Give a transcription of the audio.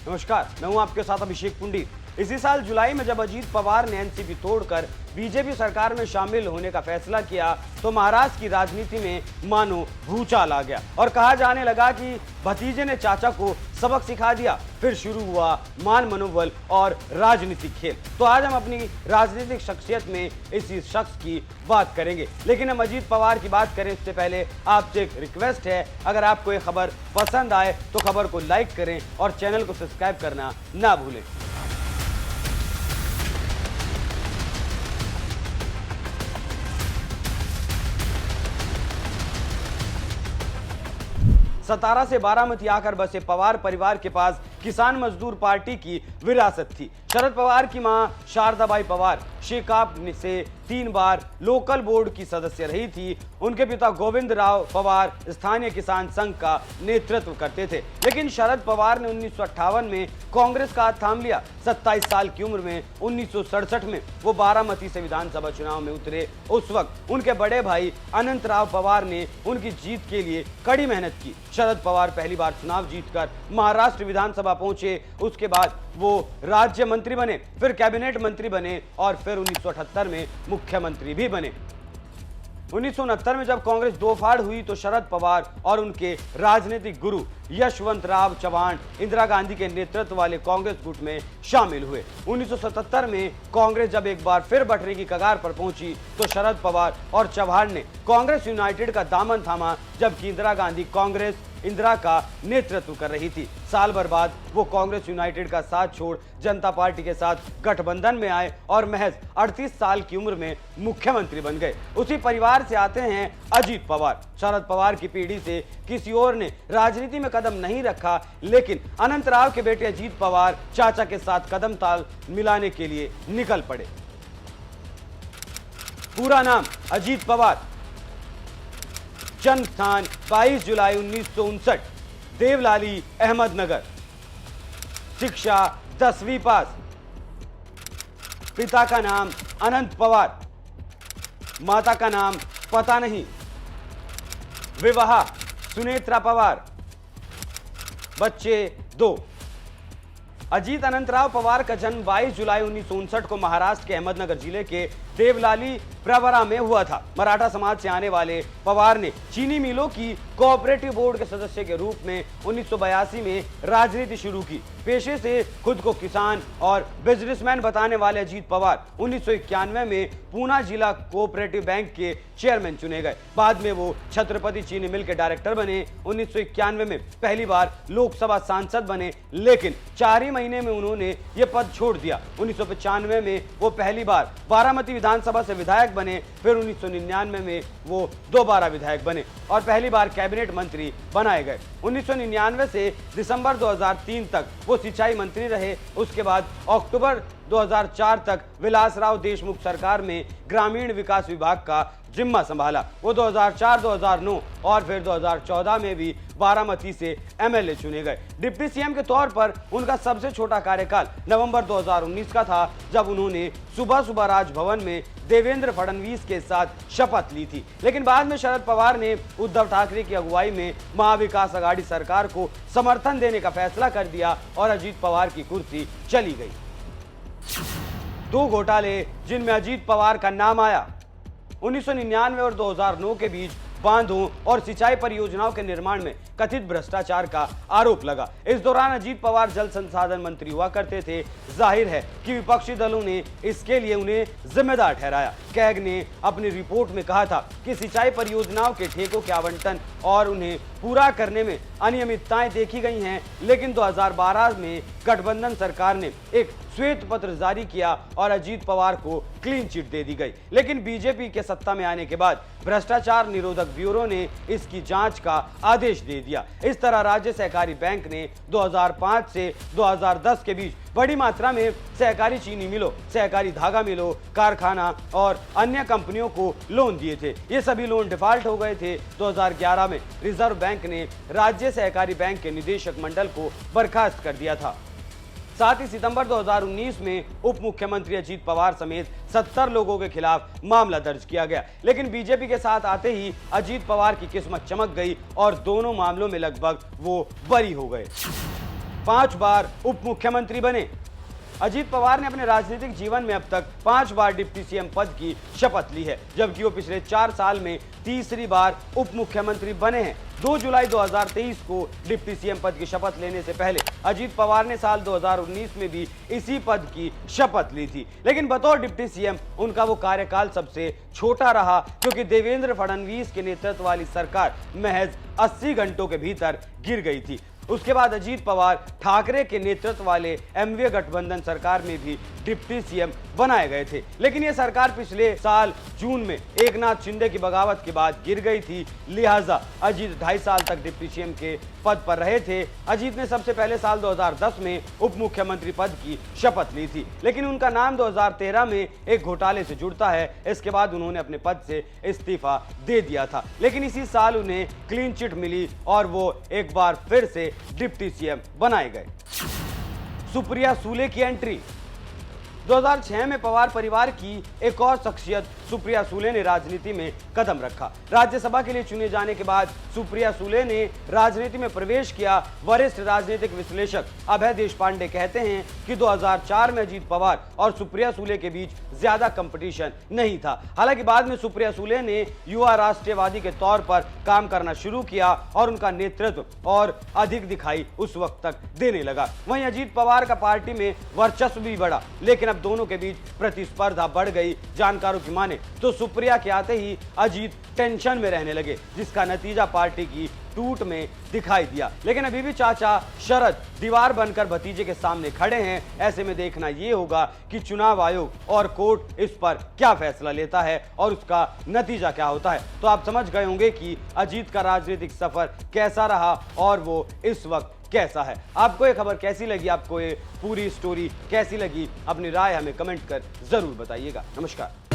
नमस्कार, मैं हूं आपके साथ अभिषेक पुंडी। इसी साल जुलाई में जब अजीत पवार ने एनसीपी तोड़कर बीजेपी सरकार में शामिल होने का फैसला किया तो महाराष्ट्र की राजनीति में मानो भूचाल आ गया और कहा जाने लगा कि भतीजे ने चाचा को सबक सिखा दिया। फिर शुरू हुआ मान मनोबल और राजनीतिक खेल। तो आज हम अपनी राजनीतिक शख्सियत में इसी शख्स की बात करेंगे, लेकिन हम अजीत पवार की बात करें उससे पहले आपसे एक रिक्वेस्ट है, अगर आपको ये खबर पसंद आए तो खबर को लाइक करें और चैनल को सब्सक्राइब करना ना भूलें। 17 से बारामती आकर बसे पवार परिवार के पास किसान मजदूर पार्टी की विरासत थी। शरद पवार की मां शारदाबाई पवार शेकाप से 3 बार लोकल बोर्ड की सदस्य रही थी। उनके पिता गोविंद राव पवार स्थानीय किसान संघ का नेतृत्व करते थे, लेकिन शरद पवार ने 1958 में कांग्रेस का हाथ थाम लिया। 27 साल की उम्र में 1967 में वो बारामती से विधानसभा चुनाव में उतरे। उस वक्त उनके बड़े भाई अनंत राव पवार ने उनकी जीत के लिए कड़ी मेहनत की। शरद पवार पहली बार चुनाव जीतकर महाराष्ट्र विधानसभा पहुंचे। उसके बाद वो राज्य मंत्री बने, फिर कैबिनेट मंत्री बने और फिर 1978 में मुख्यमंत्री भी बने। 1969 में जब कांग्रेस दो फाड़ हुई तो शरद पवार और उनके राजनीतिक गुरु यशवंतराव चव्हाण इंदिरा गांधी के नेतृत्व वाले कांग्रेस गुट में शामिल हुए। 1977 में कांग्रेस जब एक बार फिर बंटने की कगार पर पहुंची तो शरद पवार और चव्हाण ने कांग्रेस यूनाइटेड का दामन थामा, जबकि इंदिरा गांधी कांग्रेस इंदिरा का नेतृत्व कर रही थी। साल भर बाद वो कांग्रेस यूनाइटेड का साथ छोड़ जनता पार्टी के साथ गठबंधन में आए और महज 38 साल की उम्र में मुख्यमंत्री बन गए। उसी परिवार से आते हैं अजीत पवार। शरद पवार की पीढ़ी से किसी और ने राजनीति में कदम नहीं रखा, लेकिन अनंत राव के बेटे अजीत पवार चाचा के साथ कदम ताल मिलाने के लिए निकल पड़े। पूरा नाम अजीत पवार, जन्म स्थान 22 जुलाई 1959, देवलाली अहमदनगर, शिक्षा 10वीं पास, पिता का नाम अनंत पवार, माता का नाम पता नहीं, विवाह सुनेत्रा पवार, बच्चे 2। अजीत अनंतराव पवार का जन्म 22 जुलाई 1959 को महाराष्ट्र के अहमदनगर जिले के देवलाली प्रवरा में हुआ था। मराठा समाज से आने वाले पवार ने चीनी मिलों की कोऑपरेटिव बोर्ड के सदस्य के रूप में 1982 में राजनीति शुरू की। पेशे से खुद को किसान और बिजनेसमैन बताने वाले अजीत पवार 1991 में पूना जिला कोऑपरेटिव बैंक के चेयरमैन चुने गए। बाद में वो छत्रपति चीनी मिल के डायरेक्टर बने। 1991 में पहली बार लोकसभा सांसद बने, लेकिन 4 ही महीने में उन्होंने ये पद छोड़ दिया। 1995 में वो पहली बार बारामती विधानसभा से विधायक बने, फिर 1999 में वो दोबारा विधायक बने और पहली बार कैबिनेट मंत्री बनाए गए। 1999 से दिसंबर 2003 तक वो सिंचाई मंत्री रहे। उसके बाद अक्टूबर 2004 तक विलासराव देशमुख सरकार में ग्रामीण विकास विभाग का जिम्मा संभाला। वो 2004, 2009 और फिर 2014 में भी बारामती से एमएलए चुने गए। डिप्टी सीएम के तौर पर उनका सबसे छोटा कार्यकाल नवंबर 2019 का था, जब उन्होंने सुबह सुबह राजभवन में देवेंद्र फडणवीस के साथ शपथ ली थी। लेकिन बाद में शरद पवार ने उद्धव ठाकरे की अगुवाई में महाविकास आघाड़ी सरकार को समर्थन देने का फैसला कर दिया और अजीत पवार की कुर्सी चली गई। 2 घोटाले जिनमें अजीत पवार का नाम आया। 1999 और 2009 के बीच बांधों और सिंचाई परियोजनाओं के निर्माण में कथित भ्रष्टाचार का आरोप लगा। इस दौरान अजीत पवार जल संसाधन मंत्री हुआ करते थे। जाहिर है कि विपक्षी दलों ने इसके लिए उन्हें जिम्मेदार ठहराया। कैग ने अपनी रिपोर्ट में कहा था कि सिंचाई परियोजनाओं के ठेकों के आवंटन और उन्हें पूरा करने में अनियमितताएं देखी गई हैं, लेकिन 2012 में गठबंधन सरकार ने एक श्वेत पत्र जारी किया और अजीत पवार को क्लीन चिट दे दी गई। लेकिन बीजेपी के सत्ता में आने के बाद भ्रष्टाचार निरोधक ब्यूरो ने इसकी जांच का आदेश दे दिया। इस तरह राज्य सहकारी बैंक ने 2005 से 2010 के बीच बड़ी मात्रा में सहकारी चीनी मिलों, सहकारी धागा मिलों, कारखाना और अन्य कंपनियों को लोन दिए थे। ये सभी लोन डिफॉल्ट हो गए थे। 2011 में रिजर्व बैंक ने राज्य सहकारी बैंक के निदेशक मंडल को बर्खास्त कर दिया था। साथ ही सितंबर 2019 में उप मुख्यमंत्री अजीत पवार समेत 70 लोगों के खिलाफ मामला दर्ज किया गया। लेकिन बीजेपी के साथ आते ही अजीत पवार की किस्मत चमक गई और दोनों मामलों में लगभग वो बरी हो गए। 5 बार उप मुख्यमंत्री बने। अजीत पवार ने अपने राजनीतिक जीवन में अब तक 5 बार डिप्टी सीएम पद की शपथ ली है, जबकि वो पिछले 4 साल में तीसरी बार उप मुख्यमंत्री बने हैं। 2 जुलाई 2023 को डिप्टी सीएम पद की शपथ लेने से पहले अजीत पवार ने साल 2019 में भी इसी पद की शपथ ली थी, लेकिन बतौर डिप्टी सीएम उनका वो कार्यकाल सबसे छोटा रहा, क्योंकि देवेंद्र फडणवीस के नेतृत्व वाली सरकार महज 80 घंटों के भीतर गिर गई थी। उसके बाद अजीत पवार ठाकरे के नेतृत्व वाले एमवीए गठबंधन सरकार में भी डिप्टी सीएम बनाए गए थे, लेकिन यह सरकार पिछले साल जून में एकनाथ शिंदे की बगावत के बाद गिर गई थी। लिहाजा अजीत 2.5 साल तक डिप्टी सीएम के पद पर रहे थे। अजीत ने सबसे पहले साल 2010 में उप मुख्यमंत्री पद की शपथ ली थी, लेकिन उनका नाम 2013 में एक घोटाले से जुड़ता है। इसके बाद उन्होंने अपने पद से इस्तीफा दे दिया था, लेकिन इसी साल उन्हें क्लीन चिट मिली और वो एक बार फिर से डिप्टी सीएम बनाए गए। सुप्रिया सूले की एंट्री। 2006 में पवार परिवार की एक और शख्सियत सुप्रिया सूले ने राजनीति में कदम रखा। राज्यसभा के लिए चुने जाने के बाद सुप्रिया सूले ने राजनीति में प्रवेश किया। वरिष्ठ राजनीतिक विश्लेषक अभय देशपांडे कहते हैं कि 2004 में अजीत पवार और सुप्रिया सूले के बीच ज्यादा कंपटीशन नहीं था। हालांकि बाद में सुप्रिया सूले ने युवा राष्ट्रवादी के तौर पर काम करना शुरू किया और उनका नेतृत्व और अधिक दिखाई उस वक्त तक देने लगा। वहीं अजीत पवार का पार्टी में वर्चस्व भी बढ़ा, लेकिन अब दोनों के बीच प्रतिस्पर्धा बढ़ गई। जानकारों की माने तो सुप्रिया के आते ही अजीत टेंशन में रहने लगे, जिसका नतीजा पार्टी की टूट में दिखाई दिया। लेकिन अभी भी चाचा शरद दीवार बनकर भतीजे के सामने खड़े हैं। ऐसे में देखना यह होगा कि चुनाव आयोग और कोर्ट इस पर क्या फैसला लेता है और उसका नतीजा क्या होता है। तो आप समझ गए होंगे कि अजीत का राजनीतिक सफर कैसा रहा और वो इस वक्त कैसा है। आपको ये खबर कैसी लगी, आपको ये पूरी स्टोरी कैसी लगी, अपनी राय हमें कमेंट कर जरूर बताइएगा। नमस्कार।